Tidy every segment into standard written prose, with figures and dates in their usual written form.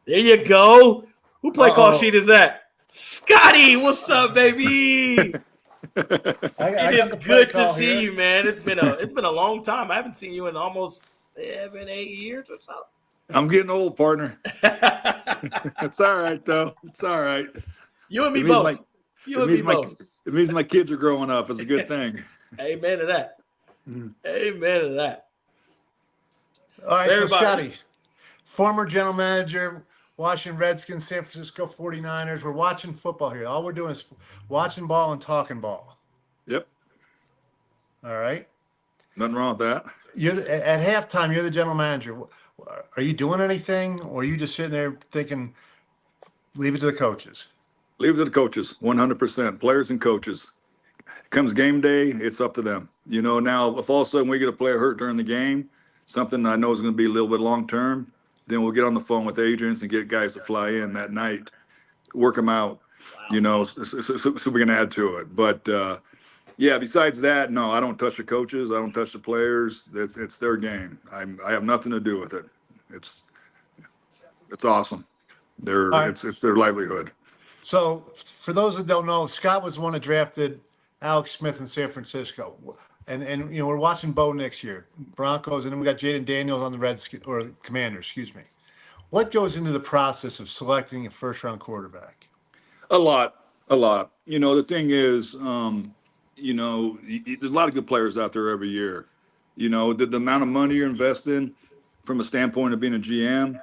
There you go. Who play call sheet is that? Scotty, what's up, baby? It is good to see you, man. It's been a long time. I haven't seen you in almost 7-8 years or so. I'm getting old, partner. It's all right, though. It's all right. You and me both. It means my kids are growing up. It's a good thing. Amen to that. Amen to that. All right, so Scotty, former general manager, Washington Redskins, San Francisco 49ers. We're watching football here. All we're doing is watching ball and talking ball. Yep. All right. Nothing wrong with that. At halftime, you're the general manager. Are you doing anything, or are you just sitting there thinking, leave it to the coaches? Leave it to the coaches, 100%. Players and coaches. Comes game day, it's up to them. Now, if all of a sudden we get a player hurt during the game, something I know is going to be a little bit long-term, then we'll get on the phone with agents and get guys to fly in that night, work them out, so we can add to it. But, besides that, no, I don't touch the coaches. I don't touch the players. It's their game. I have nothing to do with it. It's awesome. It's their livelihood. So for those that don't know, Scott was the one that drafted Alex Smith in San Francisco. And we're watching Bo next year, Broncos, and then we got Jaden Daniels on the Redskins or Commanders, excuse me. What goes into the process of selecting a first-round quarterback? A lot. The thing is, there's a lot of good players out there every year. The amount of money you're investing from a standpoint of being a GM,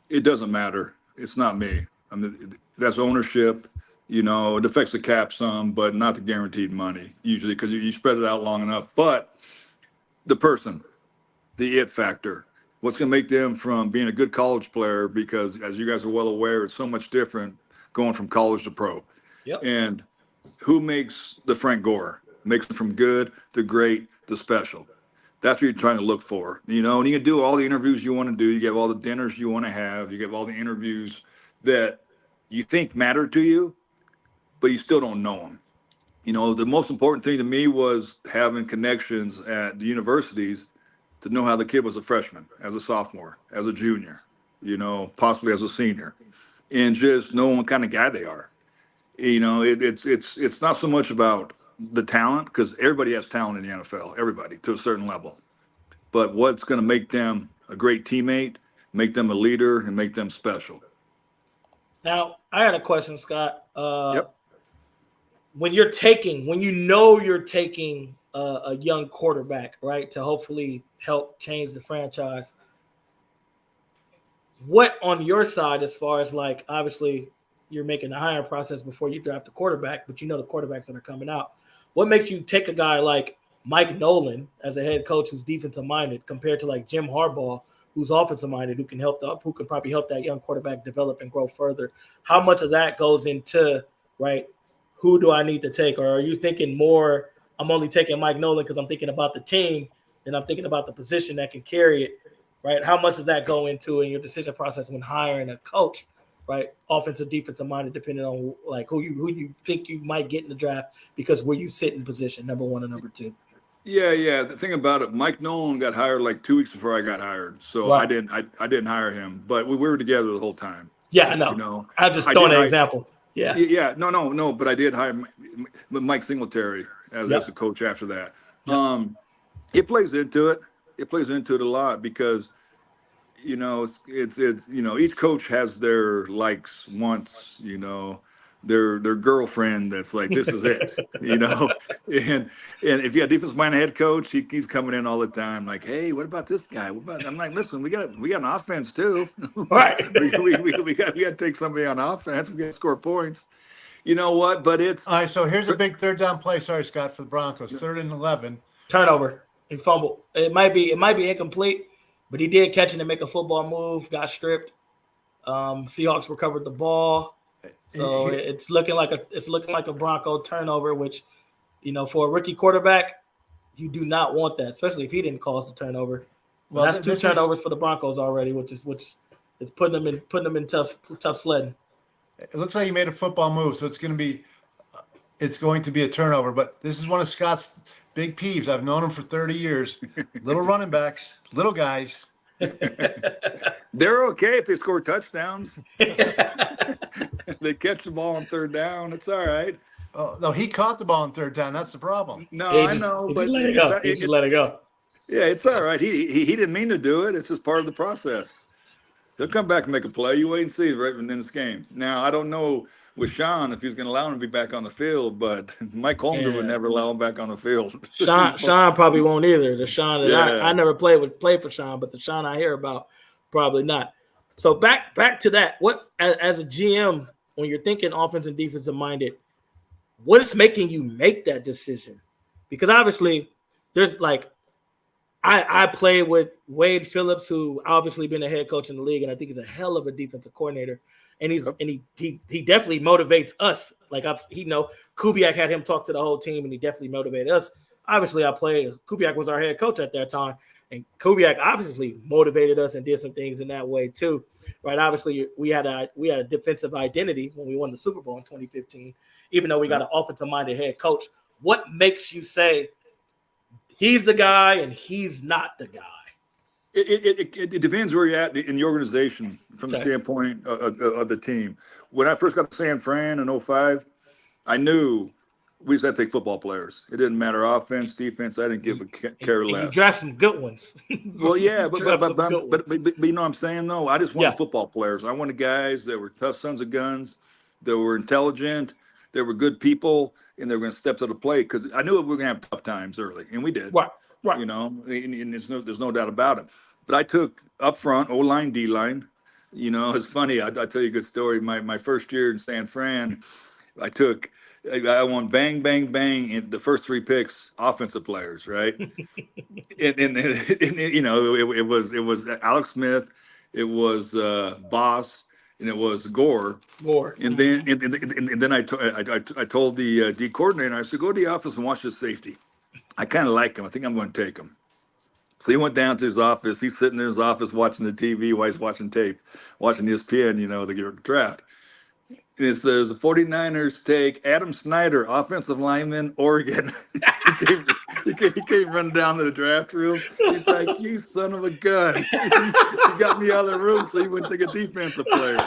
it doesn't matter. It's not me. That's ownership. It affects the cap some, but not the guaranteed money usually because you spread it out long enough. But the person, the it factor, what's going to make them from being a good college player, because as you guys are well aware, it's so much different going from college to pro. Yep. And who makes the Frank Gore? Makes them from good to great to special. That's what you're trying to look for. And you can do all the interviews you want to do. You get all the dinners you want to have. You get all the interviews that you think matter to you, but you still don't know them. The most important thing to me was having connections at the universities to know how the kid was a freshman, as a sophomore, as a junior, possibly as a senior, and just knowing what kind of guy they are. It's not so much about the talent, because everybody has talent in the NFL, everybody to a certain level, but what's going to make them a great teammate, make them a leader, and make them special. Now, I had a question, Scott. Yep. When you're taking a young quarterback, right, to hopefully help change the franchise, what on your side, as far as obviously you're making the hiring process before you draft a quarterback, but the quarterbacks that are coming out, what makes you take a guy like Mike Nolan as a head coach who's defensive minded compared to Jim Harbaugh, who's offensive minded, who can probably help that young quarterback develop and grow further? How much of that goes into, right, who do I need to take? Or are you thinking more, I'm only taking Mike Nolan because I'm thinking about the team, and I'm thinking about the position that can carry it, right? How much does that go into in your decision process when hiring a coach, right? Offensive, defensive minded, depending on who you think you might get in the draft, because where you sit in position, number one and number two. Yeah. The thing about it, Mike Nolan got hired 2 weeks before I got hired, so right. I didn't hire him, but we were together the whole time. Yeah, I know. I just throwing an example. Yeah. No. But I did hire Mike Singletary as a coach after that. Yep. It plays into it. It plays into it a lot because, it's each coach has their likes, wants, their girlfriend that's this is it, and if you have defensive minded head coach, he's coming in all the time hey, what about this guy? I'm listen, we got an offense too. Right. we got to take somebody on offense. We got to score points. You know what? But it's all right. So here's a big third down play. Sorry, Scott, for the Broncos. 3rd and 11. Turnover and fumble. It might be incomplete, but he did catch it and make a football move. Got stripped. Seahawks recovered the ball. So it's looking like a Bronco turnover, which, for a rookie quarterback, you do not want that, especially if he didn't cause the turnover. So that's 2 turnovers for the Broncos already, which is putting them in tough sledding. It looks like he made a football move, so it's going to be a turnover. But this is one of Scott's big peeves. I've known him for 30 years. Little running backs, little guys, They're okay if they score touchdowns. They catch the ball on third down. It's all right. Oh, no, he caught the ball on third down. That's the problem. No, I know, he but just let it go. He just let it go. Yeah, it's all right. He didn't mean to do it. It's just part of the process. He'll come back and make a play. You wait and see right in this game. Now, I don't know with Sean if he's going to allow him to be back on the field, but Mike Holmgren would never allow him back on the field. Sean probably won't either. The Sean that I never play for Sean, but the Sean I hear about, probably not. So back to that. What as a GM, when you're thinking offense and defensive minded, what is making you make that decision? Because obviously there's like I play with Wade Phillips, who obviously been a head coach in the league, and I think he's a hell of a defensive coordinator. And he definitely motivates us. Like Kubiak had him talk to the whole team, and he definitely motivated us. Obviously, Kubiak was our head coach at that time, and Kubiak obviously motivated us and did some things in that way too, right? Obviously, we had a defensive identity when we won the Super Bowl in 2015, even though we got an offensive-minded head coach. What makes you say he's the guy and he's not the guy? It depends where you're at in the organization from the standpoint of the team. When I first got to San Fran in 2005, I knew we just had to take football players. It didn't matter offense, defense. I didn't give a care less. You draft some good ones. Well, yeah, but you know what I'm saying, though? I just wanted football players. I wanted guys that were tough sons of guns, that were intelligent, that were good people, and they were going to step to the plate because I knew we were going to have tough times early, and we did. Right. You know, and there's no doubt about it. But I took up front, O-line, D-line. You know, it's funny. I'll tell you a good story. My first year in San Fran, I won bang, bang, bang in the first 3 picks, offensive players, right? and you know, it was Alex Smith, it was Boss, and it was Gore. And then I told the D coordinator, I said, go to the office and watch the safety. I kind of like him. I think I'm going to take him. So he went down to his office. He's sitting in his office watching the TV while he's watching tape, watching ESPN, you know, the draft. And it says the 49ers take Adam Snyder, offensive lineman, Oregon. he came running down to the draft room. He's like, you son of a gun. You got me out of the room so you wouldn't take a defensive player.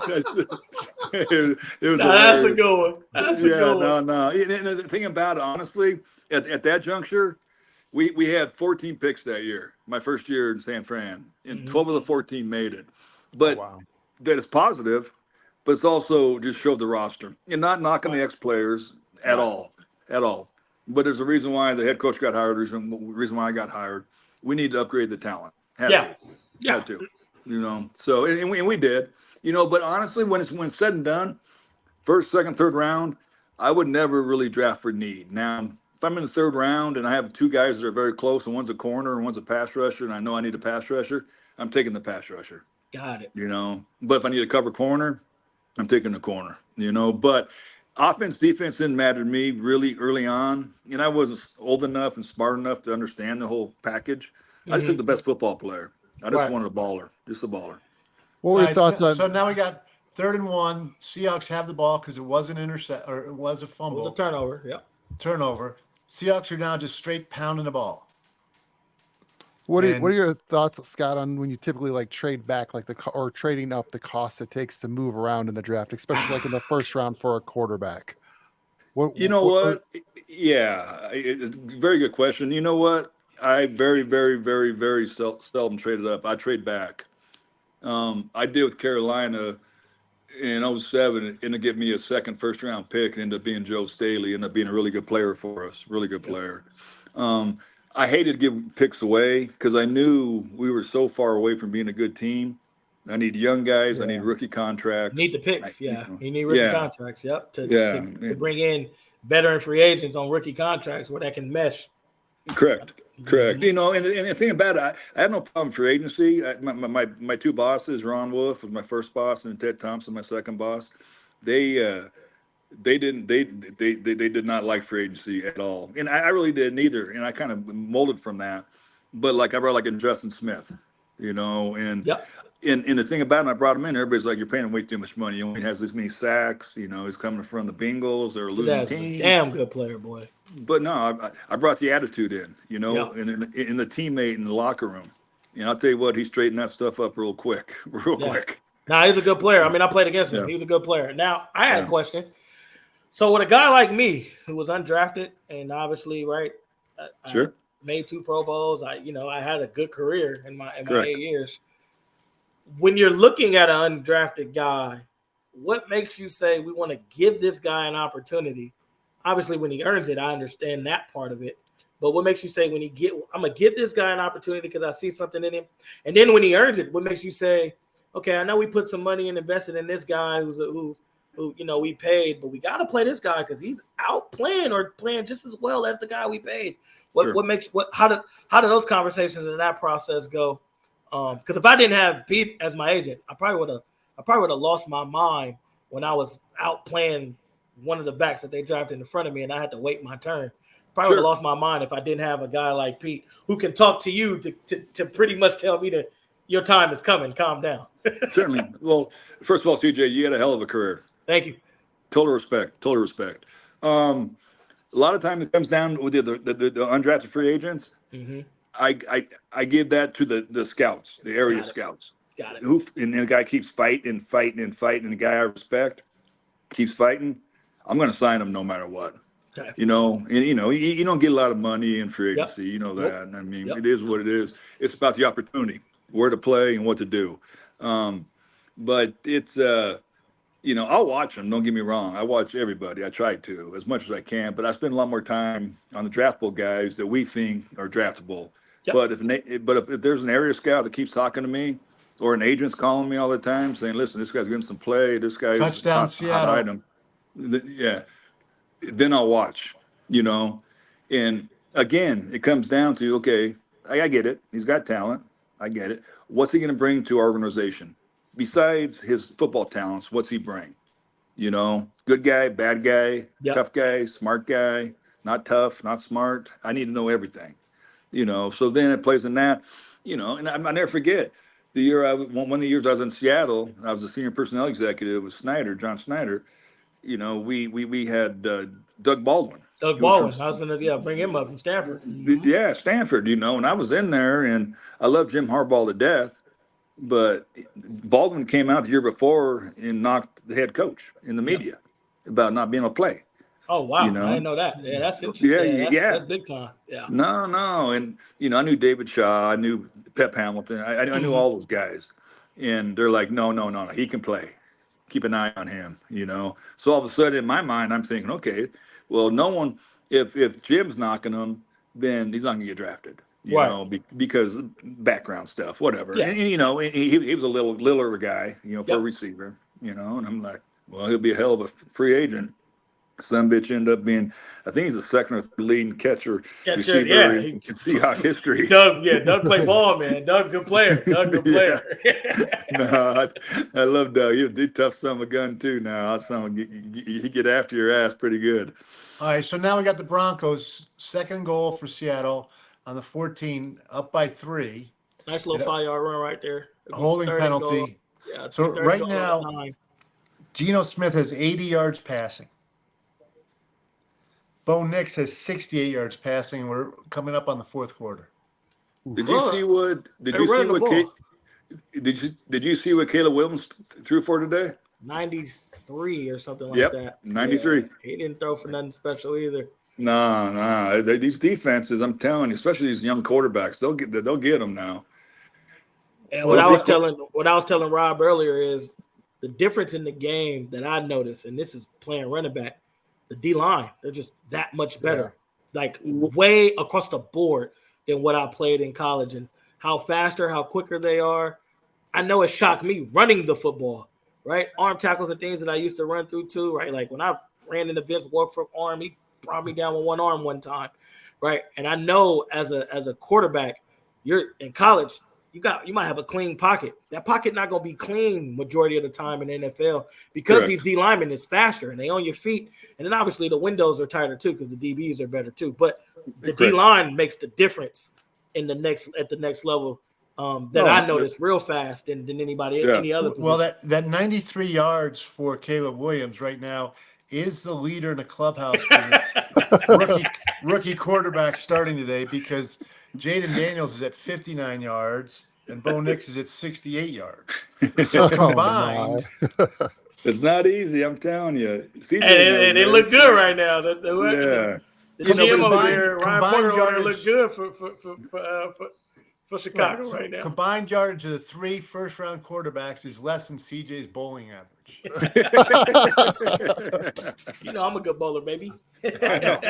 It was that's a good one. That's a good one. No. And the thing about it, honestly, at that juncture, we had 14 picks that year, my first year in San Fran, and 12 of the 14 made it. But that is positive, but it's also just showed the roster. And not knocking the ex-players at all. But there's a reason why the head coach got hired, reason why I got hired. We need to upgrade the talent. Had to. You know, so, and we did. You know, but honestly, when it's said and done, first, second, third round, I would never really draft for need. Now, if I'm in the third round and I have 2 guys that are very close, and one's a corner and one's a pass rusher, and I know I need a pass rusher, I'm taking the pass rusher. Got it. You know, but if I need a cover corner, I'm taking the corner. You know, but offense, defense didn't matter to me really early on, and I wasn't old enough and smart enough to understand the whole package. I just took the best football player. I just wanted a baller, just a baller. What were your thoughts on? So now we got 3rd and 1. Seahawks have the ball because it was an intercept or it was a fumble. It was a turnover. Yeah. Turnover. Seahawks are now just straight pounding the ball. What are your thoughts, Scott, on when you typically like trade back, like or trading up the cost it takes to move around in the draft, especially like in the first round for a quarterback? Yeah, it's a very good question. You know what? I very, very, very, very seldom traded up. I trade back. I did with Carolina in 2007, and to get me a second first-round pick, and ended up being Joe Staley, ended up being a really good player for us, really good player. I hated to give picks away because I knew we were so far away from being a good team. I need young guys. I need rookie contracts. You need the picks, You need rookie contracts, to bring in veteran free agents on rookie contracts where that can mesh. Correct. You know, and the thing about it, I have no problem for agency. My 2 bosses, Ron Wolf was my first boss, and Ted Thompson, my second boss. They did not like free agency at all, and I really didn't either. And I kind of molded from that. But like I brought like in Justin Smith, you know, and the thing about it, I brought him in. Everybody's like, you're paying him way too much money. He only has this many sacks. You know, he's coming from the Bengals. They're a losing team. Damn good player, boy. But no, I brought the attitude in, you know, in the teammate in the locker room. And I'll tell you what, he straightened that stuff up real quick. Now, he's a good player. I mean, I played against him. Yeah. He was a good player. Now, I had a question. So with a guy like me who was undrafted and obviously, right, Sure. I made 2 Pro Bowls. I had a good career in my 8 years. When you're looking at an undrafted guy, what makes you say we want to give this guy an opportunity? Obviously, when he earns it, I understand that part of it. But what makes you say I'm going to give this guy an opportunity because I see something in him? And then when he earns it, what makes you say, okay, I know we put some money and invested in this guy who we paid, but we got to play this guy because he's out playing or playing just as well as the guy we paid. How do those conversations and that process go? Because if I didn't have Pete as my agent, I probably would have lost my mind when I was out playing one of the backs that they drafted in front of me and I had to wait my turn. Probably would have lost my mind if I didn't have a guy like Pete who can talk to you to pretty much tell me that your time is coming. Calm down. Certainly. Well, first of all, CJ, you had a hell of a career. Thank you. Total respect. A lot of times it comes down with the undrafted free agents. Mm-hmm. I give that to the scouts, the area scouts. Got it. And the guy keeps fighting, and the guy I respect keeps fighting. I'm going to sign him no matter what. Okay. You don't get a lot of money in free agency. You know that. I mean, it is what it is. It's about the opportunity, where to play and what to do. But it's I'll watch them. Don't get me wrong. I watch everybody. I try to as much as I can, but I spend a lot more time on the draftable guys that we think are draftable. Yep. But if there's an area scout that keeps talking to me, or an agent's calling me all the time saying, "Listen, this guy's getting some play. This guy's touchdown Seattle." Hot item. Then I'll watch. And again, it comes down to, okay, I get it. He's got talent. I get it. What's he going to bring to our organization? Besides his football talents, what's he bring? Good guy, bad guy, tough guy, smart guy, not tough, not smart. I need to know everything, So then it plays in that, and I never forget the year one of the years I was in Seattle. I was a senior personnel executive with John Snyder. We had Doug Baldwin. I was going to bring him up from Stanford. Mm-hmm. Yeah, Stanford, and I was in there, and I love Jim Harbaugh to death, but Baldwin came out the year before and knocked the head coach in the media about not being able to play. Oh, wow. I didn't know that. Yeah, that's interesting. That's big time. Yeah. No. And, I knew David Shaw. I knew Pep Hamilton. I knew all those guys. And they're like, no, he can play. Keep an eye on him, So all of a sudden in my mind, I'm thinking, okay, well, no one, if Jim's knocking him, then he's not going to get drafted, because background stuff, whatever. Yeah. And he was a littler guy, for a receiver, and I'm like, well, he'll be a hell of a free agent. Some bitch ended up being, I think he's the second or third leading catcher in Seahawks history. Doug played ball, man. Doug, good player. No, I love Doug. He's a tough son of a gun too. Now, he get after your ass pretty good. All right, so now we got the Broncos. Second goal for Seattle on the 14, up by 3. Nice little 5-yard run right there. Holding penalty. Yeah. So right now, Geno Smith has 80 yards passing. Bo Nix has 68 yards passing, and we're coming up on the fourth quarter. Did you see what Caleb Williams threw for today? 93 or something like that. 93. Yeah, he didn't throw for nothing special either. No. These defenses, I'm telling you, especially these young quarterbacks, they'll get them now. And what I was telling Rob earlier is the difference in the game that I noticed, and this is playing running back. The D-line, they're just that much better, like way across the board than what I played in college, and how faster, how quicker they are. I know it shocked me running the football, right? Arm tackles and things that I used to run through too, right? Like when I ran into Vince Wilfork's arm, he brought me down with one arm one time, right? And I know as a quarterback, you're in college, you might have a clean pocket. That pocket not gonna be clean majority of the time in the NFL because these D linemen is faster and they on your feet. And then obviously the windows are tighter too because the DBs are better too. But the D line makes the difference at the next level I noticed real fast than any other position. Well, that 93 yards for Caleb Williams right now is the leader in the clubhouse for the rookie quarterback starting today because Jaden Daniels is at 59 yards, and Bo Nix is at 68 yards. So combined, it's not easy. I'm telling you. CJ And they look good right now. The GM over combined- there, Ryan combined Porter over there, yardage- look good for Chicago so right now. combined yardage of the 3 first-round quarterbacks is less than CJ's bowling average. You know I'm a good bowler, baby. I know.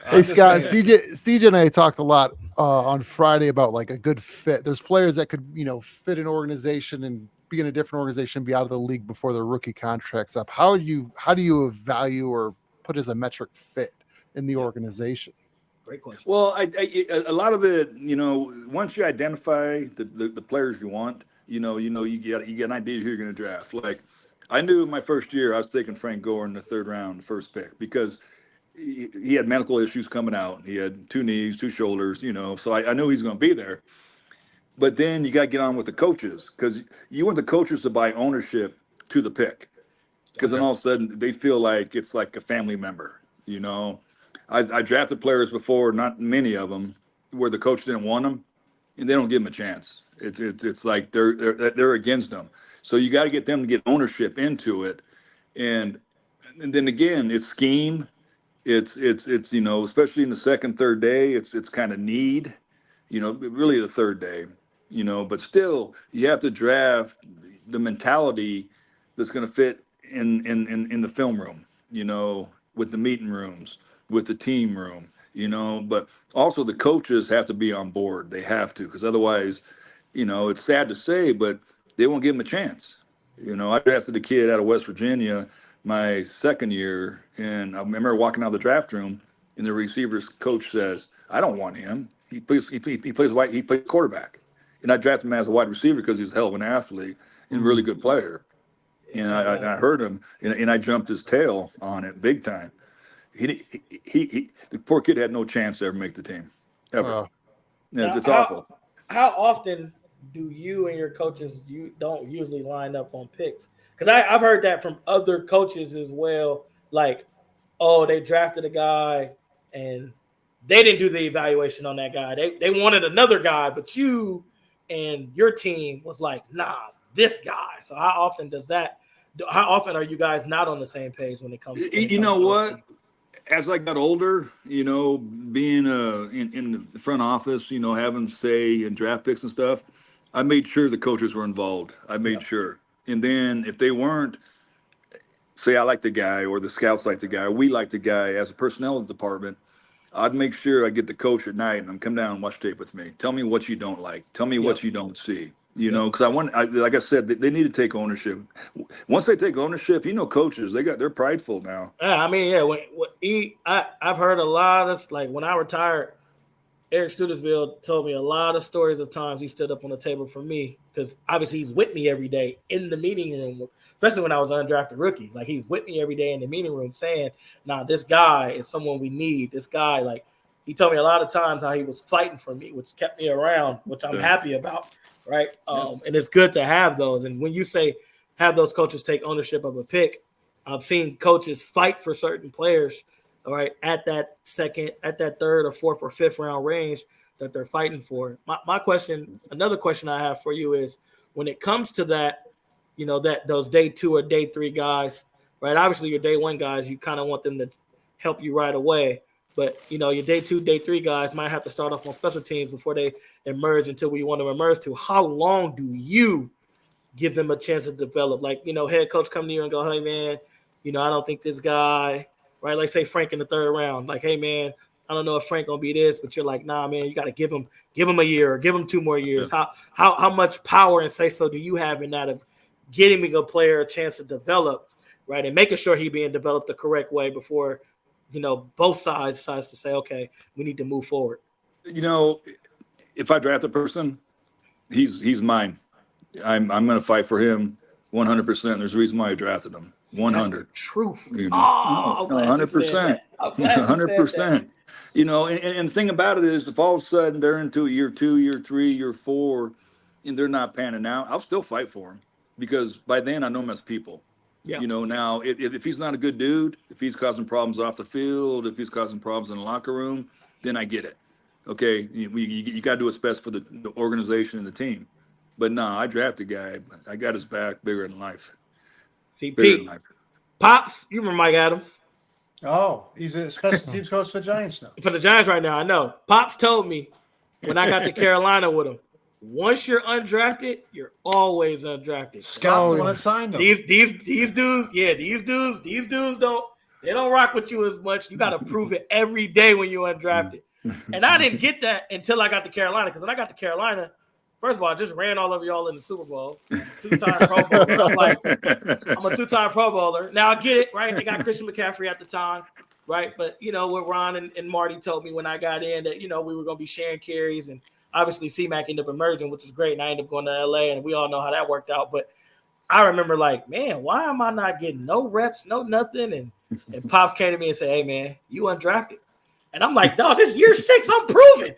Hey Scott, CJ and I talked a lot on Friday about like a good fit. There's players that could, fit an organization and be in a different organization, be out of the league before their rookie contract's up. How do you evaluate or put as a metric fit in the organization? Great question. Well, a lot of it, once you identify the players you want, you get an idea who you're going to draft. Like, I knew my first year I was taking Frank Gore in the 3rd round, the first pick, because he had medical issues coming out. He had 2 knees, 2 shoulders, so I knew he's going to be there. But then you got to get on with the coaches, because you want the coaches to buy ownership to the pick, because then all of a sudden they feel like it's like a family member, I drafted players before, not many of them, where the coach didn't want them, and they don't give them a chance. It's like they're against them. So you got to get them to get ownership into it, and then again, it's scheme. It's especially in the 2nd, 3rd day, it's kind of need, really the 3rd day, but still you have to draft the mentality that's going to fit in the film room, with the meeting rooms, with the team room, but also the coaches have to be on board. They have to, because otherwise, it's sad to say, but they won't give him a chance. I drafted a kid out of West Virginia my 2nd year, and I remember walking out of the draft room, and the receivers coach says, "I don't want him. He plays quarterback," and I drafted him as a wide receiver because he's a hell of an athlete and really good player. And I heard him, and I jumped his tail on it big time. The poor kid had no chance to ever make the team, ever. It's awful. How often do you and your coaches don't usually line up on picks? Because I've heard that from other coaches as well. Like, oh, they drafted a guy and they didn't do the evaluation on that guy. They wanted another guy, but you and your team was like, nah, this guy. So how often are you guys not on the same page when it comes to you know what? As I got older, being in the front office, having say in draft picks and stuff, I made sure the coaches were involved. I made sure. And then if they weren't, say I like the guy or the scouts like the guy, or we like the guy as a personnel department, I'd make sure I get the coach at night and come down and watch tape with me. Tell me what you don't like. Tell me what you don't see. Because like I said, they need to take ownership. Once they take ownership, coaches, they're prideful now. I've heard a lot of, like, when I retired, Eric Studesville told me a lot of stories of times he stood up on the table for me, because obviously he's with me every day in the meeting room, especially when I was an undrafted rookie. Like, he's with me every day in the meeting room saying, nah, this guy is someone we need. This guy, like, he told me a lot of times how he was fighting for me, which kept me around, which I'm happy about. Right. And it's good to have those. And when you say have those coaches take ownership of a pick, I've seen coaches fight for certain players, all right, at that 2nd, at that 3rd or 4th or 5th round range that they're fighting for. My question, another question I have for you is, when it comes to that, that those day 2 or day 3 guys, right? Obviously your day 1 guys, you kind of want them to help you right away. But, your day 2, day 3 guys might have to start off on special teams before they emerge until we want to emerge to. How long do you give them a chance to develop? Like, head coach come to you and go, hey, man, I don't think this guy, right? Like, say Frank in the 3rd round. Like, hey, man, I don't know if Frank going to be this, but you're like, nah, man, you got to give him a year or give him 2 more years. How much power and say-so do you have in that of getting a player a chance to develop, right, and making sure he's being developed the correct way before – both sides decides to say, okay, we need to move forward. If I draft a person, he's mine. I'm going to fight for him 100%. There's a reason why I drafted him. 100. Truth. 100%. 100%. And the thing about it is, if all of a sudden they're into year 2, year 3, year 4, and they're not panning out, I'll still fight for them, because by then I know them as people. Yeah. Now, if he's not a good dude, if he's causing problems off the field, if he's causing problems in the locker room, then I get it. okay, you got to do what's best for the organization and the team. But no, I drafted a guy. I got his back bigger than life. See, Bigger Pete, than life. Pops, you remember Mike Adams? Oh, he's a special teams coach for the Giants now. For the Giants right now, I know. Pops told me when I got to Carolina with him, once you're undrafted, you're always undrafted. Scott's the one that signed him. These dudes, these dudes don't rock with you as much. You got to prove it every day when you're undrafted. And I didn't get that until I got to Carolina, because when I got to Carolina, first of all, I just ran all over y'all in the Super Bowl. 2-time Pro Bowler. I'm a 2-time Pro Bowler. Now I get it, right? They got Christian McCaffrey at the time, right? But, what Ron and Marty told me when I got in that, we were going to be sharing carries. And obviously C-Mac ended up emerging, which is great. And I ended up going to L.A., and we all know how that worked out. But I remember man, why am I not getting no reps, no nothing? And Pops came to me and said, hey, man, you undrafted. And I'm like, dog, this year 6, I'm proving.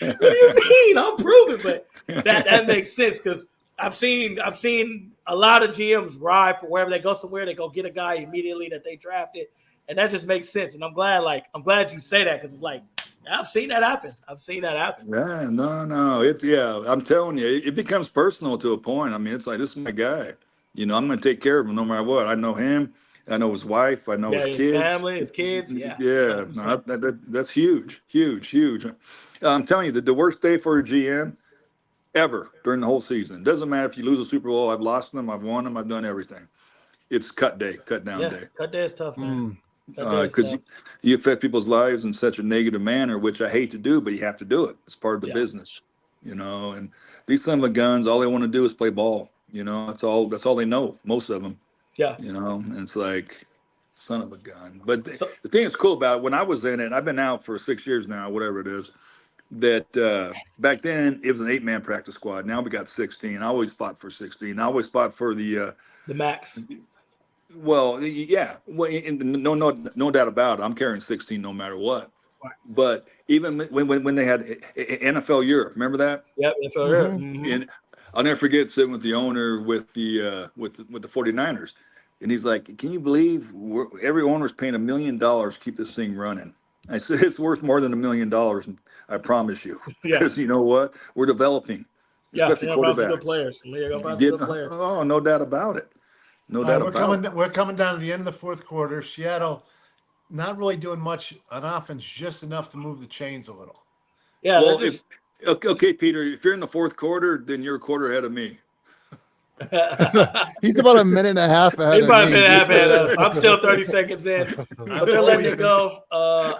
What do you mean? I'm proving. But that makes sense, because I've seen a lot of GMs ride for wherever they go somewhere, they go get a guy immediately that they drafted. And that just makes sense. And I'm glad you say that, because it's like, I've seen that happen. Yeah, no. I'm telling you, it becomes personal to a point. I mean, it's like, this is my guy. I'm going to take care of him no matter what. I know him. I know his wife. I know his kids. Family, his kids. Yeah. Yeah. No, that's huge. I'm telling you that the worst day for a GM ever during the whole season. Doesn't matter if you lose a Super Bowl. I've lost them. I've won them. I've done everything. It's cut day, cut down day. Cut day is tough, man. Because you affect people's lives in such a negative manner, which I hate to do, but you have to do it. It's part of the business, And these son of a guns, all they want to do is play ball. That's all they know. Most of them. Yeah. And it's like, son of a gun. But the thing that's cool about it, when I was in it, I've been out for 6 years now, whatever it is, that back then it was an 8-man practice squad. Now we got 16. I always fought for 16. I always fought for the max. Well, yeah. Well, no doubt about it. I'm carrying 16 no matter what. Right. But even when they had NFL Europe, remember that? Yep, NFL Europe. Mm-hmm. And I'll never forget sitting with the owner with the 49ers, and he's like, "Can you believe every owner's paying $1 million to keep this thing running?" I said, "It's worth more than $1 million, I promise you." Because you know what, we're developing, especially quarterbacks. Good players. Oh, no doubt about it. We're coming down to the end of the fourth quarter. Seattle not really doing much on offense, just enough to move the chains a little. Yeah. Well, okay, Peter, if you're in the fourth quarter, then you're a quarter ahead of me. He's about a minute and a half ahead of me. Ahead of us. I'm still 30 seconds in, but they're letting it go. I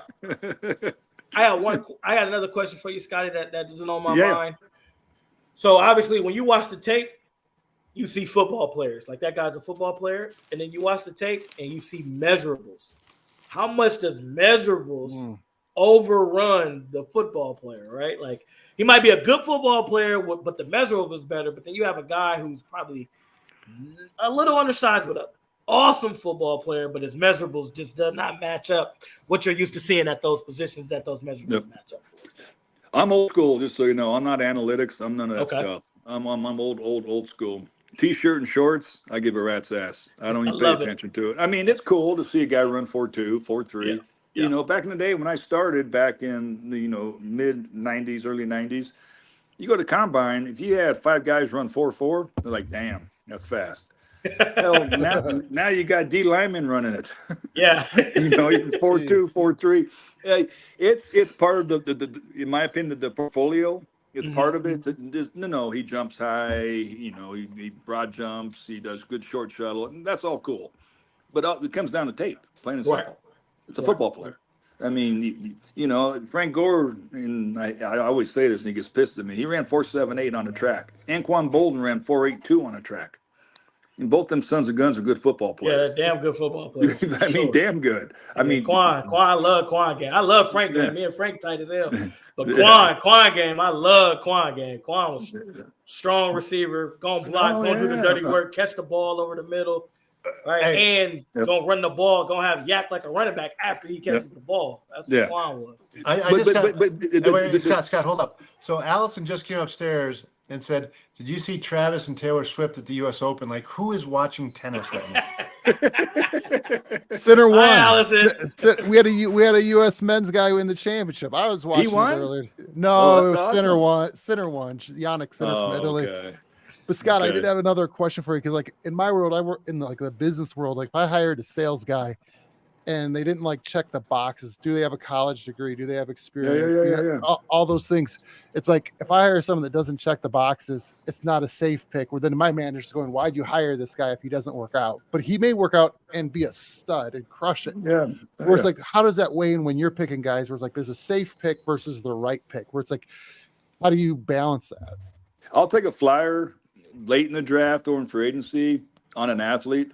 got another question for you, Scotty, that isn't on my mind. So obviously, when you watch the tape, you see football players. Like, that guy's a football player, and then you watch the tape and you see measurables. How much does measurables overrun the football player, right? Like, he might be a good football player, but the measurable is better. But then you have a guy who's probably a little undersized, but an awesome football player, but his measurables just does not match up what you're used to seeing at those positions that those measurables match up for. I'm old school, just so you know. I'm not analytics. I'm none of that stuff. I'm old school. T-shirt and shorts, I give a rat's ass. I don't even pay attention to it. I mean, it's cool to see a guy run 4.2, 4.3. Yeah. Back in the day when I started back in the, mid-90s, early 90s, you go to Combine, if you had 5 guys run 4.4, they're like, damn, that's fast. Hell, now you got D linemen running it. Yeah. 4.2, 4.3. It's part of the in my opinion, the portfolio. It's part of it. He jumps high, he broad jumps, he does good short shuttle, and that's all cool. But it comes down to tape, plain and simple. It's a football player. I mean, Frank Gore, and I always say this and he gets pissed at me, he ran 4.78 on the track. Anquan Bolden ran 4.82 on the track. And both them sons of guns are good football players. Yeah, they're damn good football players. I mean, damn good. I mean, Quan, I love Quan game. I love Frank game. Me and Frank tight as hell. But Quan game, I love Quan game. Quan was strong receiver, gonna block, gonna do the dirty work, catch the ball over the middle, right? And gonna run the ball, gonna have yak like a running back after he catches the ball. That's what Quan was. Scott, hold up. So Allison just came upstairs and said, "Did you see Travis and Taylor Swift at the U.S. Open? Like, who is watching tennis right now?" Center Hi, one. Allison. We had a U.S. men's guy win the championship. I was watching won? it earlier. Oh, No, that's it was awesome. center one. Yannick Sinner from Italy. Okay. But Scott, I Okay. did have another question for you because, like, in my world, I work in like the business world. Like, if I hired a sales guy and they didn't like check the boxes, do they have a college degree? Do they have experience? Yeah. All those things. It's like if I hire someone that doesn't check the boxes, it's not a safe pick. Where then my manager's going, "Why'd you hire this guy if he doesn't work out?" But he may work out and be a stud and crush it. Yeah. Where it's like, how does that weigh in when you're picking guys? Where it's like there's a safe pick versus the right pick. Where it's like, how do you balance that? I'll take a flyer late in the draft or in free agency on an athlete,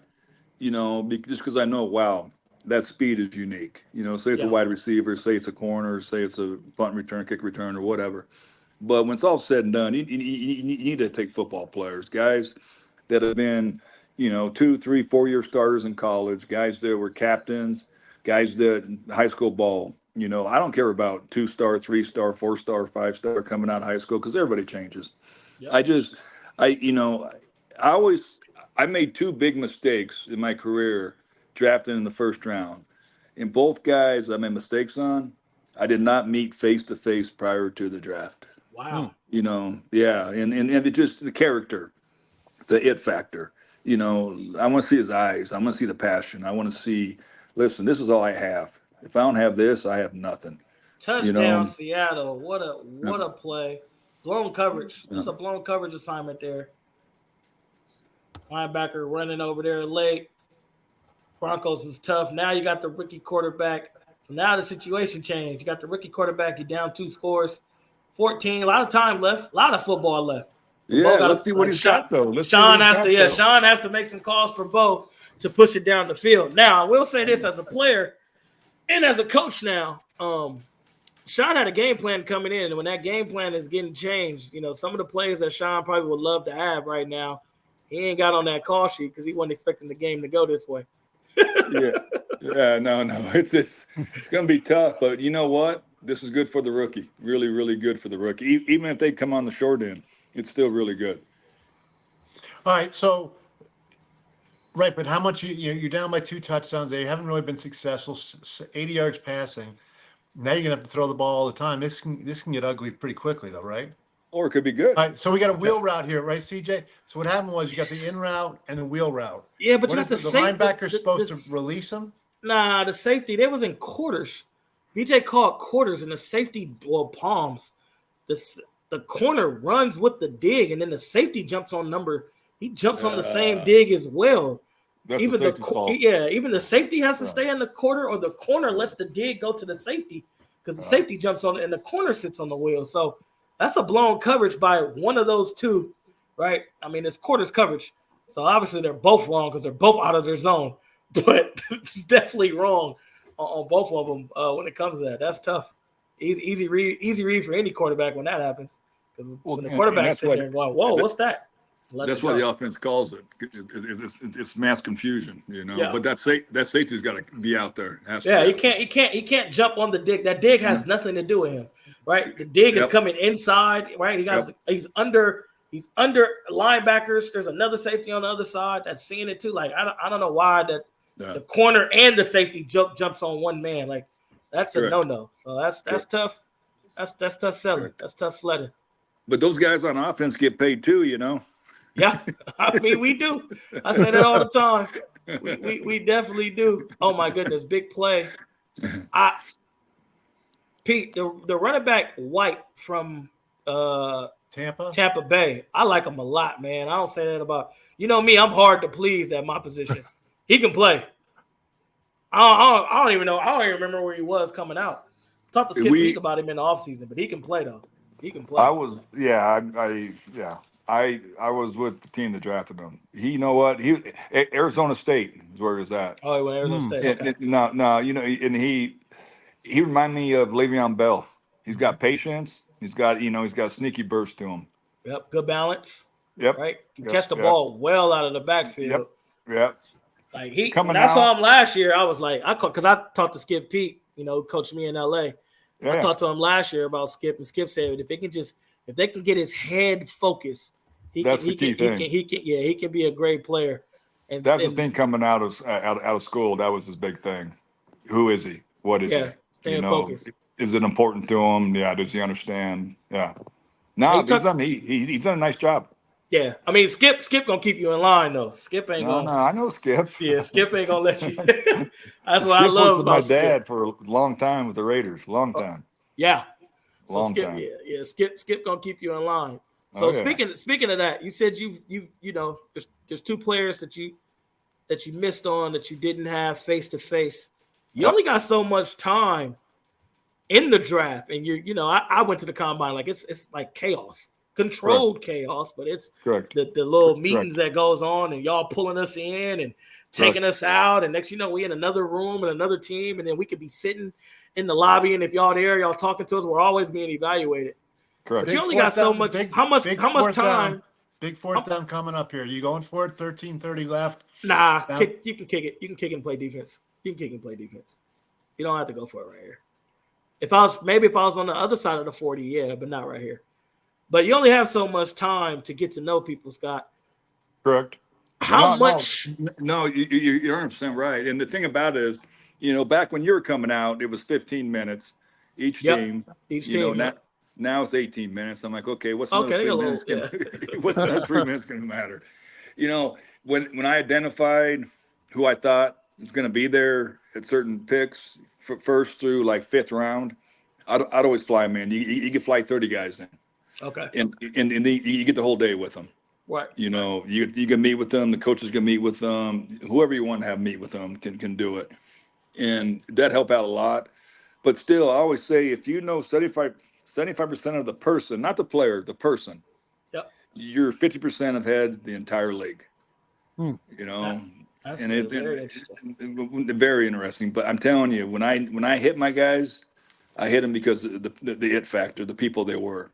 just because I know, wow, that speed is unique. Say it's a wide receiver, say it's a corner, say it's a punt return, kick return, or whatever. But when it's all said and done, you need to take football players, guys that have been, 2, 3, 4-year starters in college, guys that were captains, guys that high school ball. I don't care about 2-star, 3-star, 4-star, 5-star coming out of high school because everybody changes. Yep. I made 2 big mistakes in my career drafting in the first round. And both guys I made mistakes on, I did not meet face to face prior to the draft. Wow. And it just the character, the it factor. I want to see his eyes. I want to see the passion. I want to see, listen, this is all I have. If I don't have this, I have nothing. Touchdown, Seattle. What a play. Blown coverage. It's a blown coverage assignment there. Linebacker running over there late. Broncos is tough. Now you got the rookie quarterback. So now the situation changed. You got the rookie quarterback. You're down 2 scores. 14. A lot of time left. A lot of football left. Let's see what he's got, though. Sean has to make some calls for Bo to push it down the field. Now, I will say this as a player and as a coach now, Sean had a game plan coming in, and when that game plan is getting changed, some of the plays that Sean probably would love to have right now, he ain't got on that call sheet because he wasn't expecting the game to go this way. No. It's going to be tough, but you know what? This is good for the rookie. Really, really good for the rookie. Even if they come on the short end, it's still really good. All right, so but how much you're down by 2 touchdowns? They haven't really been successful. 80 yards passing. Now you're gonna have to throw the ball all the time. This can get ugly pretty quickly, though, right? Or it could be good. All right, so we got a wheel route here, right, CJ? So what happened was you got the in route and the wheel route. Yeah, but what you got the linebacker supposed to release him? Nah, the safety, they was in quarters. BJ called quarters, and the safety palms. The corner runs with the dig, and then the safety jumps on number. He jumps on the same dig as well. Even the safety has to stay in the corner, or the corner lets the dig go to the safety because the safety jumps on it and the corner sits on the wheel. So that's a blown coverage by one of those two, right? I mean, it's quarters coverage. So obviously they're both wrong because they're both out of their zone, but it's definitely wrong on both of them when it comes to that. That's tough. Easy read for any quarterback when that happens. Because when the quarterback's sitting there going, whoa, what's that? That's why the offense calls it. It's mass confusion, Yeah. But that safety's got to be out there. He can't jump on the dig. That dig has nothing to do with him, right? The dig is coming inside, right? He's under linebackers. There's another safety on the other side that's seeing it too. Like I don't know why the corner and the safety jumps on one man. Like that's a no-no. So that's tough. That's tough selling. That's tough sledding. But those guys on offense get paid too, Yeah, I mean we do. I say that all the time. We definitely do. Oh my goodness, big play. Pete, the running back White from Tampa Bay. I like him a lot, man. I don't say that about me. I'm hard to please at my position. He can play. I don't even know. I don't even remember where he was coming out. Talked to Skip Pete about him in the offseason, but he can play though. He can play. I was with the team that drafted him. You know what? Arizona State is where he was at. Oh, he went Arizona State. Okay. And he reminded me of Le'Veon Bell. He's got patience. He's got a sneaky burst to him. Yep, good balance. Yep. Right? You catch the ball well out of the backfield. Yep. Like when I saw him last year, I was like, because I talked to Skip Pete, coached me in LA. I talked to him last year about Skip, and Skip said if they can get his head focused, he can be a great player. And That's the thing coming out of school. That was his big thing. Who is he? What is he? Staying focused. Is it important to him? Yeah. Does he understand? Yeah. He No, he's done a nice job. Yeah, I mean, Skip gonna keep you in line though. Skip ain't No, I know Skip. Yeah, Skip ain't gonna let you. That's what Skip I love with about my Skip. dad for a long time with the Raiders. Long time. Yeah. So Long Skip, time. yeah, Skip gonna keep you in line. So speaking of that, you said you know there's two players that you missed on that you didn't have face to face. You only got so much time in the draft, and I went to the combine like it's like chaos. Controlled chaos, but it's correct. The little meetings that goes on, and y'all pulling us in and taking us out, and next we in another room and another team, and then we could be sitting in the lobby, and if y'all there, y'all talking to us, we're always being evaluated. Correct. But you only got so much. How much time? Big fourth down coming up here. You going for it? 13:30 left. Nah, you can kick it. You can kick and play defense. You don't have to go for it right here. If I was on the other side of the 40, yeah, but not right here. But you only have so much time to get to know people, Scott. Correct. How much? No, you're 100% right. And the thing about it is, back when you were coming out, it was 15 minutes each team. Now it's 18 minutes. I'm like, okay, what's another 3 minutes? What's another 3 minutes going to matter? When I identified who I thought was going to be there at certain picks, first through like fifth round, I'd always fly them in. You could fly 30 guys in. Okay. And you get the whole day with them. Right. You can meet with them. The coaches can meet with them. Whoever you want to have meet with them can do it. And that helped out a lot. But still, I always say, if you know 75% of the person, not the player, the person, you're 50% ahead the entire league. That's and very interesting. Very interesting. But I'm telling you, when I hit my guys, I hit them because of the it factor, the people they were.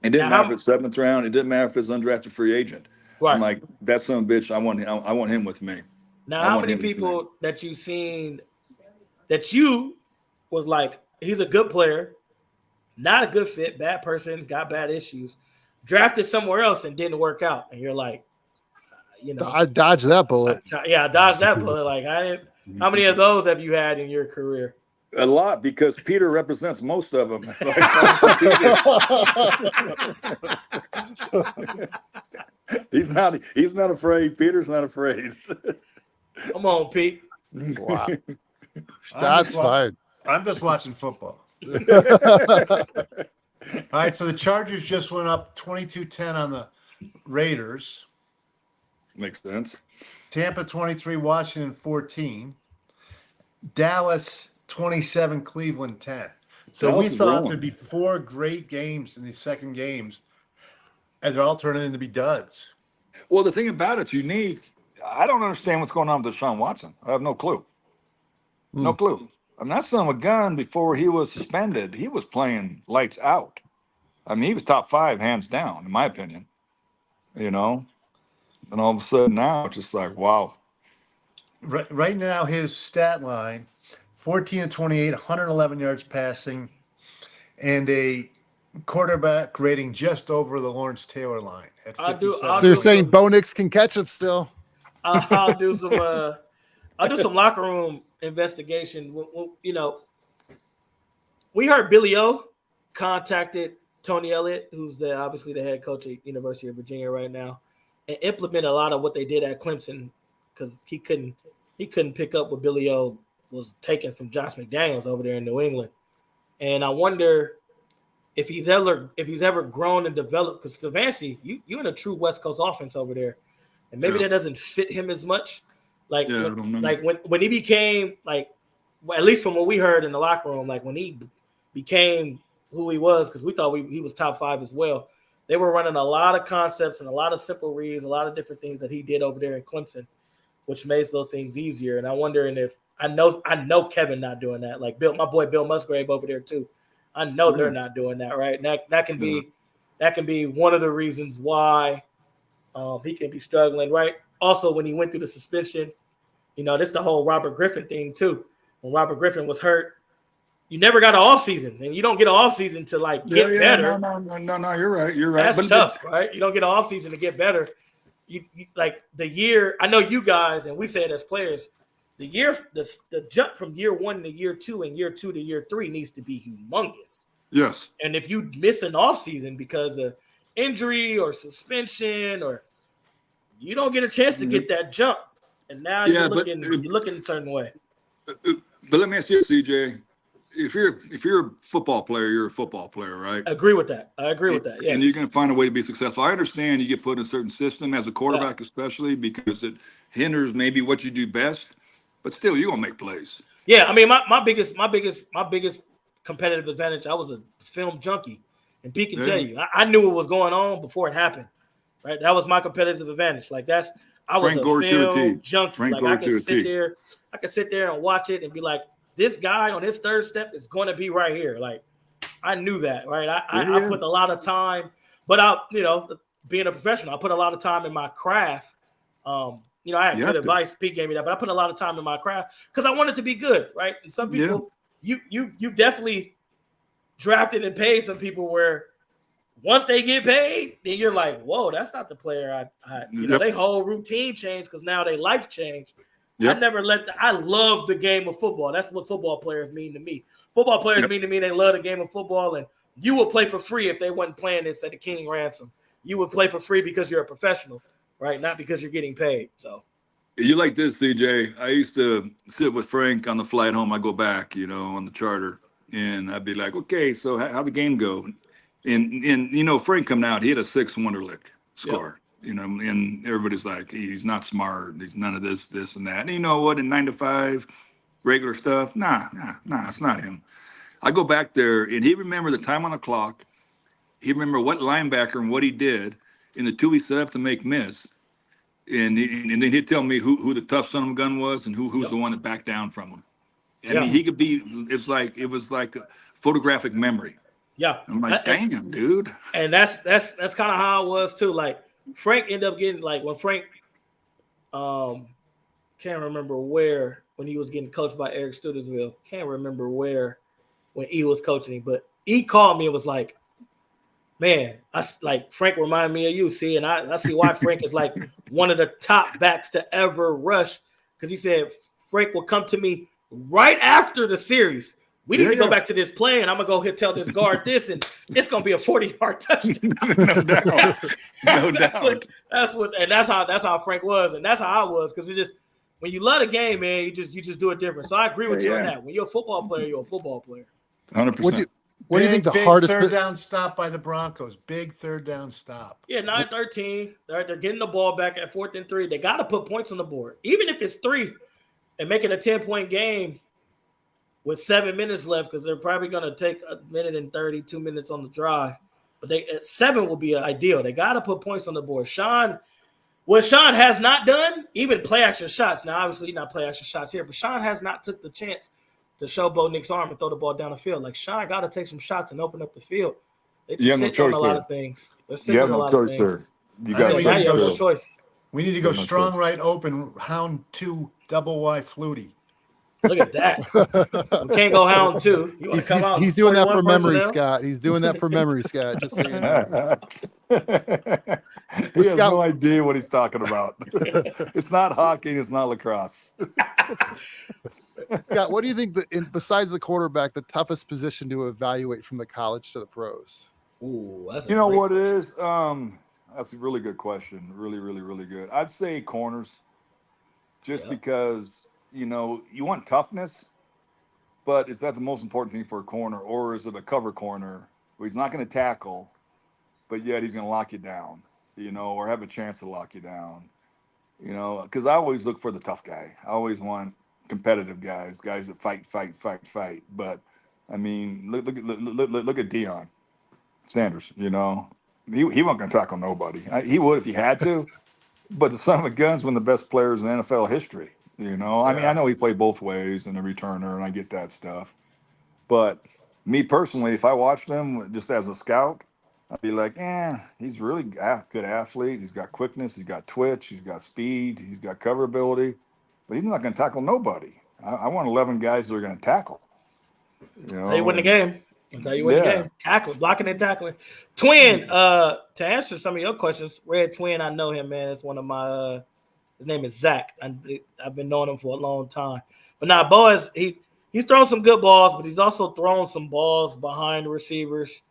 It didn't matter if it's seventh round. It didn't matter if it's undrafted free agent. Right. I'm like, that son of a bitch. I want him with me. Now, how many people that you've seen that you was like, he's a good player, not a good fit, bad person, got bad issues, drafted somewhere else and didn't work out, and you're like, I dodged that bullet. I dodged that bullet. Like how many of those have you had in your career? A lot, because Peter represents most of them. He's not afraid. Peter's not afraid. Come on, Pete. Wow. That's fine. I'm just watching football. All right, so the Chargers just went up 22-10 on the Raiders. Makes sense. Tampa 23, Washington 14. Dallas 27, Cleveland 10. So Dallas we thought there'd be 4 great games in these second games, and they're all turning into be duds. Well, the thing about it's unique. I don't understand what's going on with DeShaun Watson. I have no clue. No clue. I mean, that son of a gun, before he was suspended, he was playing lights out. I mean, he was top 5, hands down, in my opinion. And all of a sudden now, it's just like, wow. Right now, his stat line, 14-28, 111 yards passing, and a quarterback rating just over the Lawrence Taylor line. So you're saying Bo Nix can catch him still? I'll do some locker room investigation. We heard Billy O contacted Tony Elliott, who's obviously the head coach at University of Virginia right now, and implement a lot of what they did at Clemson, because he couldn't pick up what Billy O was taken from Josh McDaniels over there in New England. And I wonder if he's ever grown and developed, because Stefanski, you in a true West Coast offense over there, and maybe that doesn't fit him as much. Like when he became, like, at least from what we heard in the locker room, like when he became who he was, because we thought he was top 5 as well. They were running a lot of concepts and a lot of simple reads, a lot of different things that he did over there in Clemson, which makes those things easier. And I'm wondering if I know Kevin not doing that. Like my boy Bill Musgrave over there too. I know they're not doing that, right? And that can be one of the reasons why he can be struggling, right? Also, when he went through the suspension, this the whole Robert Griffin thing too. When Robert Griffin was hurt, you never got an off season, and you don't get an off season to like get better. No, you're right. You're right. That's tough, right? You don't get an off season to get better. you like the year. I know you guys, and we say it as players. The jump from year 1 to year 2 and year 2 to year 3 needs to be humongous. Yes. And if you miss an offseason because of injury or suspension, or you don't get a chance to get that jump, and now you're looking a certain way. But let me ask you, CJ. If you're a football player, you're a football player, right? I agree with that. Yes. And you're going to find a way to be successful. I understand you get put in a certain system as a quarterback, especially because it hinders maybe what you do best. But still, you're gonna make plays. Yeah, I mean, my biggest competitive advantage. I was a film junkie, and Pete can tell you, I knew what was going on before it happened. Right, that was my competitive advantage. Like I was a film junkie. Like I could sit there and watch it and be like, this guy on his third step is going to be right here. Like I knew that. Right, I put a lot of time, but being a professional, I put a lot of time in my craft. I had good advice. Pete gave me that, but I put a lot of time in my craft because I wanted to be good, right? And some people, you definitely drafted and paid some people where once they get paid, then you're like, whoa, that's not the player they whole routine changed because now they life changed. Yep. I love the game of football. That's what football players mean to me. Football players mean to me they love the game of football, and you would play for free if they wasn't playing this at the King Ransom. You would play for free because you're a professional. Right, not because you're getting paid. So you like this, CJ. I used to sit with Frank on the flight home. I go back, on the charter, and I'd be like, "Okay, so how'd the game go?" And Frank coming out, he had a 6 Wonderlic score. And everybody's like, "He's not smart. He's none of this, and that." And you know what? In 9 to 5, regular stuff. Nah, it's not him. I go back there, and he remembered the time on the clock. He remembered what linebacker and what he did. In the 2 he set up to make miss, and then he'd tell me who the tough son of a gun was and who's the one that backed down from him. I mean, he could be. It was like a photographic memory. Yeah, I'm like, damn, dude. And that's kind of how it was too. Like Frank ended up getting when Frank, can't remember where when he was getting coached by Eric Studesville. Can't remember where when he was coaching him, but he called me and was like, man, Frank reminded me of you. See, and I see why Frank is like one of the top backs to ever rush, because he said Frank will come to me right after the series. We need to go back to this play, and I'm gonna go tell this guard this, and it's gonna be a 40-yard touchdown. No doubt. That's how Frank was, and that's how I was, because it just when you love the game, man, you just do it different. So I agree with you on that. When you're a football player, you're a football player. 100%. What do you think the hardest third down stop by the Broncos? Big third down stop. Yeah, 9-13. They're getting the ball back at 4th and 3. They got to put points on the board, even if it's 3, and making a 10-point game with 7 minutes left, because they're probably going to take 1 and 30, 2 minutes on the drive. But at 7 will be ideal. They got to put points on the board. What Sean has not done, even play action shots. Now, obviously, not play action shots here, but Sean has not took the chance to showboat Nick's arm and throw the ball down the field. Like Sean got to take some shots and open up the field. They just sit on a lot of things. You have no choice, sir. You got no choice. We need to go strong right open, hound 2, double Y Flutie. Look at that. We can't go hound 2. You want to come out? He's doing that for memory, Scott. He's doing that for memory, Scott. Just so you know. He has no idea what he's talking about. It's not hockey. It's not lacrosse. Scott, what do you think, besides the quarterback, the toughest position to evaluate from the college to the pros? Ooh, that's what it is? That's a really good question. Really, really, really good. I'd say corners, just because, you want toughness, but is that the most important thing for a corner, or is it a cover corner where he's not going to tackle, but yet he's going to lock you down, or have a chance to lock you down, because I always look for the tough guy. I always want competitive guys that fight. But I mean, look at Deion Sanders. He wasn't going to tackle nobody. He would if he had to, but the son of a gun's one of the best players in NFL history. I mean, I know he played both ways and a returner, and I get that stuff. But me personally, if I watched him just as a scout, I'd be like, he's really good athlete. He's got quickness. He's got twitch. He's got speed. He's got coverability. But he's not going to tackle nobody. I want 11 guys that are going to tackle. They win the game. I'll tell you what the game. Tackling, blocking and tackling. Twin, to answer some of your questions, Red Twin, I know him, man. It's one of my his name is Zach. I've been knowing him for a long time. But now, boys, he's thrown some good balls, but he's also thrown some balls behind receivers.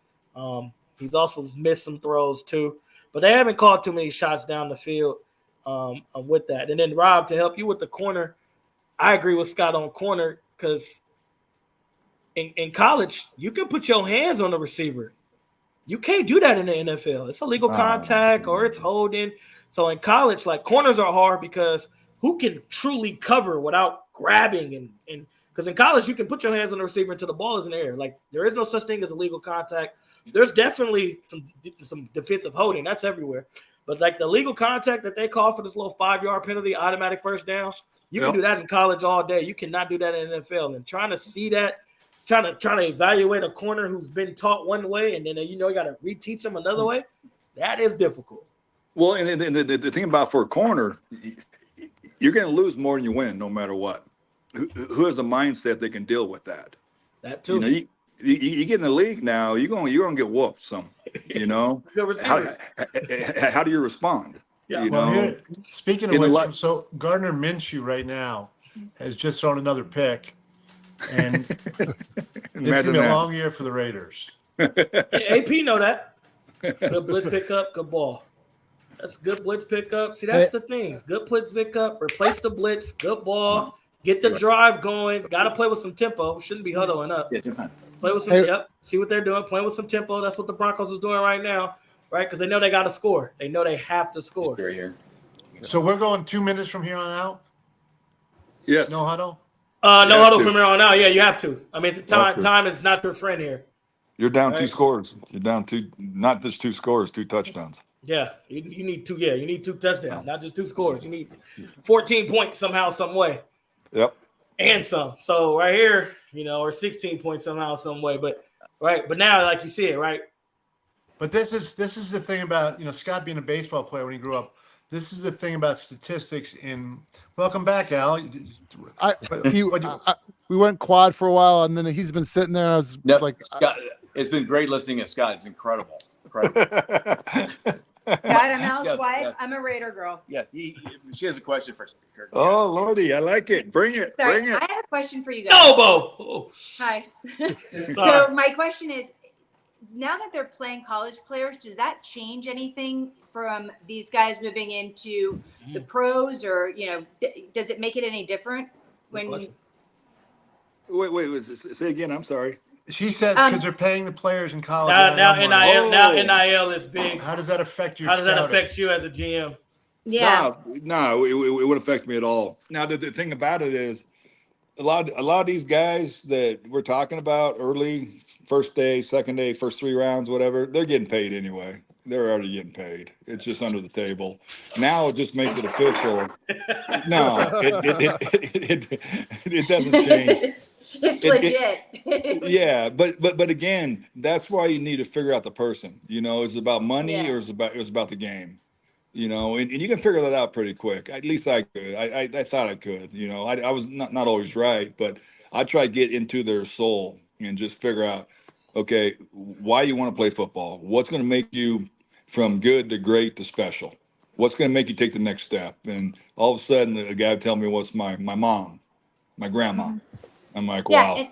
He's also missed some throws too. But they haven't caught too many shots down the field with that. And then, Rob, to help you with the corner, I agree with Scott on corner because in college, you can put your hands on the receiver. You can't do that in the NFL. It's illegal contact or it's holding. So in college, like corners are hard because who can truly cover without grabbing and because in college you can put your hands on the receiver until the ball is in the air. Like there is no such thing as illegal contact. There's definitely some defensive holding. That's everywhere. But like the legal contact that they call for this little 5-yard penalty, automatic first down, you can do that in college all day. You cannot do that in the NFL. And trying to see that, trying to evaluate a corner who's been taught one way and then you got to reteach them another way, that is difficult. Well, and the thing about for a corner, you're going to lose more than you win, no matter what. Who has a mindset that can deal with that? That too. You get in the league now, you're gonna get whooped some. How do you respond? Yeah. Here, speaking of which, so Gardner Minshew right now has just thrown another pick, and it's gonna be a long year for the Raiders. AP know that. Good blitz pickup, good ball. That's good blitz pickup. See, that's the things. Good blitz pickup, replace the blitz, good ball, get the drive going. Got to play with some tempo. Shouldn't be huddling up. Let's play with some see what they're doing. Playing with some tempo. That's what the Broncos is doing right now, right? Because they know they got to score. They know they have to score. So we're going 2 minutes from here on out? Yes. No huddle? No huddle from here on out. Yeah, you have to. I mean, the time is not your friend here. You're down 2 scores. You're down 2, not just 2 scores, 2 touchdowns. Yeah, you need 2. Yeah, you need 2 touchdowns, not just 2 scores. You need 14 points somehow, some way. Yep. And some. So right here, or 16 points somehow, some way. But now, like you said, right? But this is the thing about Scott being a baseball player when he grew up. This is the thing about statistics. Welcome back, Al. We went quad for a while, and then he's been sitting there. And I was Scott, it's been great listening to Scott. It's incredible. God, I'm Al's wife. I'm a Raider girl. Yeah, she has a question for her. Oh, Lordy, I like it. Bring it. Sorry, Bring it. I have a question for you guys. Elbow. Oh. Hi. So my question is, now that they're playing college players, does that change anything from these guys moving into the pros, or does it make it any different when? Wait. Say again. I'm sorry. She says because they're paying the players in college. Now NIL is big. How does that affect you? How does that affect you as a GM? Yeah. No, it wouldn't affect me at all. Now, the thing about it is, a lot of these guys that we're talking about early, first day, second day, first 3 rounds, whatever, they're getting paid anyway. They're already getting paid. It's just under the table. Now it just makes it official. No, it doesn't change. It's legit. Yeah, but again, that's why you need to figure out the person. Is it about money or is it about the game? And you can figure that out pretty quick. At least I could. I thought I could. I was not always right, but I try to get into their soul and just figure out, okay, why you want to play football? What's going to make you from good to great to special? What's going to make you take the next step? And all of a sudden, a guy would tell me what's my mom, my grandma. I'm like, wow. And,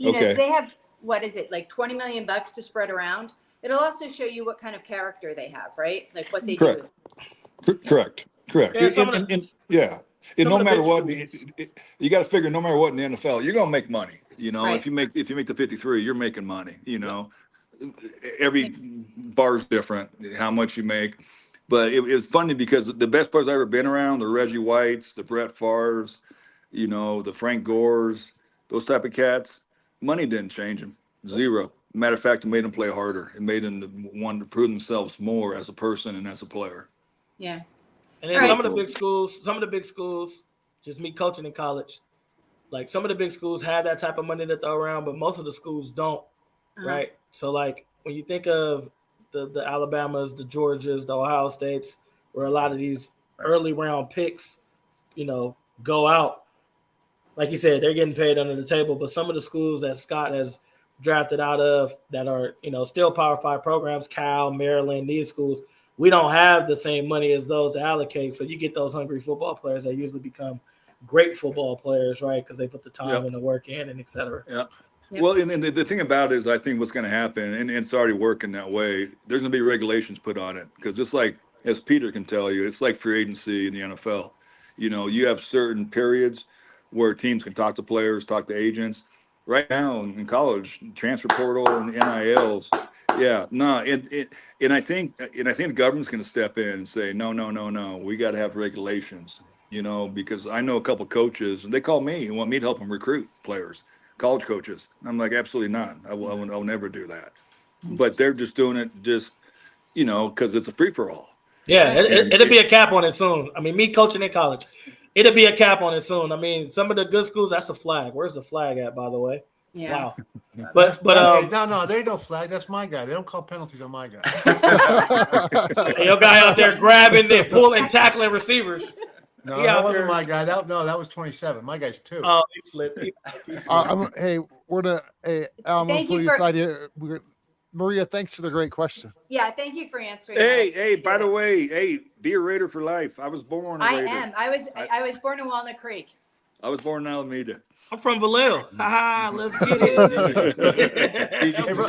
okay. They have, what is it, like $20 million to spread around. It'll also show you what kind of character they have, right? Like what they do. Correct. Yeah, And no matter what, you got to figure no matter what in the NFL, you're gonna make money. Right. If you make the 53, you're making money. Every bar's different, how much you make. But it was funny because the best players I've ever been around, the Reggie Whites, the Brett Favres, the Frank Gores, those type of cats, money didn't change them. Zero. Matter of fact, it made them play harder. It made them want to prove themselves more as a person and as a player. Yeah. And then some of the big schools, just me coaching in college, like some of the big schools have that type of money to throw around, but most of the schools don't, right? So like when you think of the Alabamas, the Georgias, the Ohio States, where a lot of these early round picks, go out, like you said, they're getting paid under the table. But some of the schools that Scott has drafted out of that are, still Power 5 programs, Cal, Maryland, these schools, we don't have the same money as those to allocate. So you get those hungry football players that usually become great football players, right? Because they put the time and the work in and et cetera. Yeah. Yep. Well, and the thing about it is, I think what's going to happen, and it's already working that way, there's going to be regulations put on it. Because just like, as Peter can tell you, it's like free agency in the NFL. You have certain periods where teams can talk to players, talk to agents. Right now in college, transfer portal and NILs, and I think the government's going to step in and say, no, we got to have regulations. Because I know a couple coaches, and they call me and want me to help them recruit players, college coaches. I'm like, absolutely not. I'll never do that. But they're just doing it because it's a free for all. Yeah, it'll be a cap on it soon. I mean, me coaching in college, it'll be a cap on it soon. I mean, some of the good schools, that's a flag. Where's the flag at, by the way? Yeah. Wow. But no, there ain't no flag. That's my guy. They don't call penalties on my guy. your guy out there grabbing and pulling, tackling receivers. No, that wasn't my guy. That was 27. My guy's 2. Oh, he slipped. Hey, we're gonna. Hey, Al, I'm gonna Thank pull you you for- aside here. Maria, thanks for the great question. Yeah, thank you for answering. Hey, that. by the way, be a Raider for life. I was born a I Raider. am. I was born in Walnut Creek. I was born in Alameda. I'm from Vallejo. Ha ha, let's get it. Hey,